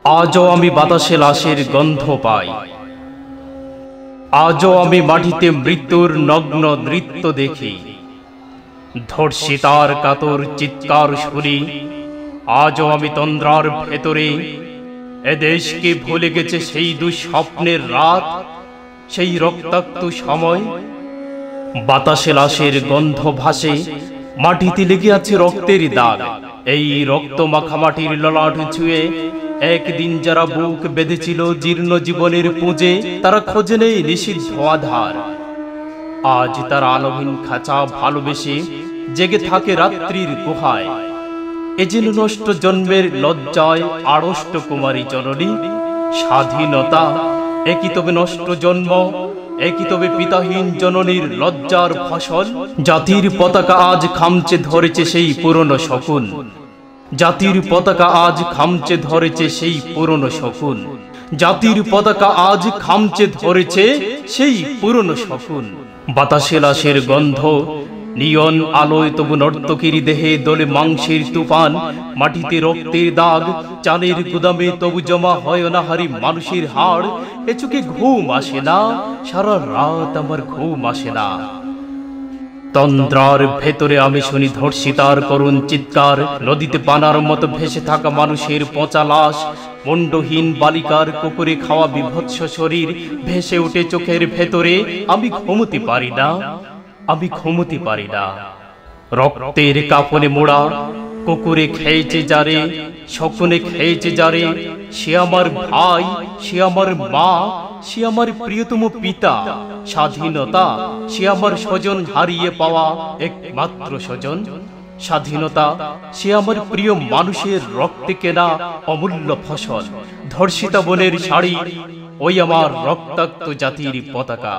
আজও আমি বাতাসে লাশের গন্ধ পাই, আজও আমি মাটিতে মৃত্যুর নগ্ন নৃত্য দেখি। ধর্ষিতার কাতর চিৎকার শুনি, আজও আমি তন্দ্রার ভেতরে। এদেশকে ভুলে গেছে সেই দুঃস্বপ্নের রাত, সেই রক্তাক্ত সময়। বাতাসে লাশের গন্ধ ভাসে, মাটিতে লেগে আছে রক্তের দাগ। এই রক্ত মাখা মাটির ললাট ছুঁয়ে একদিন যারা বুক বেঁধেছিল জীর্ণ জীবনের পুঁজে, তারা খোঁজে নেই নিষিদ্ধ আধার। আজ তারা আলোহীন খাঁচা ভালোবেসে জেগে থাকে রাত্রির গুহায়। এ যেন নষ্ট জন্মের লজ্জায় আড়ষ্ট কুমারী জননী। স্বাধীনতা একই তবে নষ্ট জন্ম, একই তবে পিতাহীন জননীর লজ্জার ফসল। জাতির পতাকা আজ খামচে ধরেছে সেই পুরনো শকুন, জাতির পতাকা আজ খামচে ধরেছে সেই পুরনো শকুন, জাতির পতাকা আজ খামচে ধরেছে সেই পুরনো শকুন। বাতাসে লাশের গন্ধ, নিয়ন আলোয় তবু নর্তকীর দেহে দোলে মাংসের তুফান। মাটিতে রক্তের দাগ, চালের গুদামে তবু জমা হয় অনাহারী মানুষের হাড়। এ চোখে ঘুম আসে না, সারা রাত আমার ঘুম আসে না। তন্দ্রার ভেতরে আমি শুনি ধর্ষিতার করুণ চিৎকার। নদীতে পানার মতো ভেসে থাকা মানুষের পচা লাশ, মুন্ডহীন বালিকার কুকুরে খাওয়া বিভৎস শরীর ভেসে ওঠে চোখের ভেতরে। আমি ঘুমোতে পারি না, আমি ঘুমোতে পারি না। রক্তের কাফনে মোড়া কুকুরে খেয়েছে যারে, শকুনে খেয়েছে যারে। সে আমার ভাই, সে আমার মা, সে আমার প্রিয়তম পিতা। স্বাধীনতা সে আমার স্বজন হারিয়ে পাওয়া একমাত্র স্বজন। স্বাধীনতা সে আমার প্রিয় মানুষের রক্তে কেনা অমূল্য ফসল। ধর্ষিতা বোনের শাড়ি, ওই আমার রক্তাক্ত জাতির পতাকা।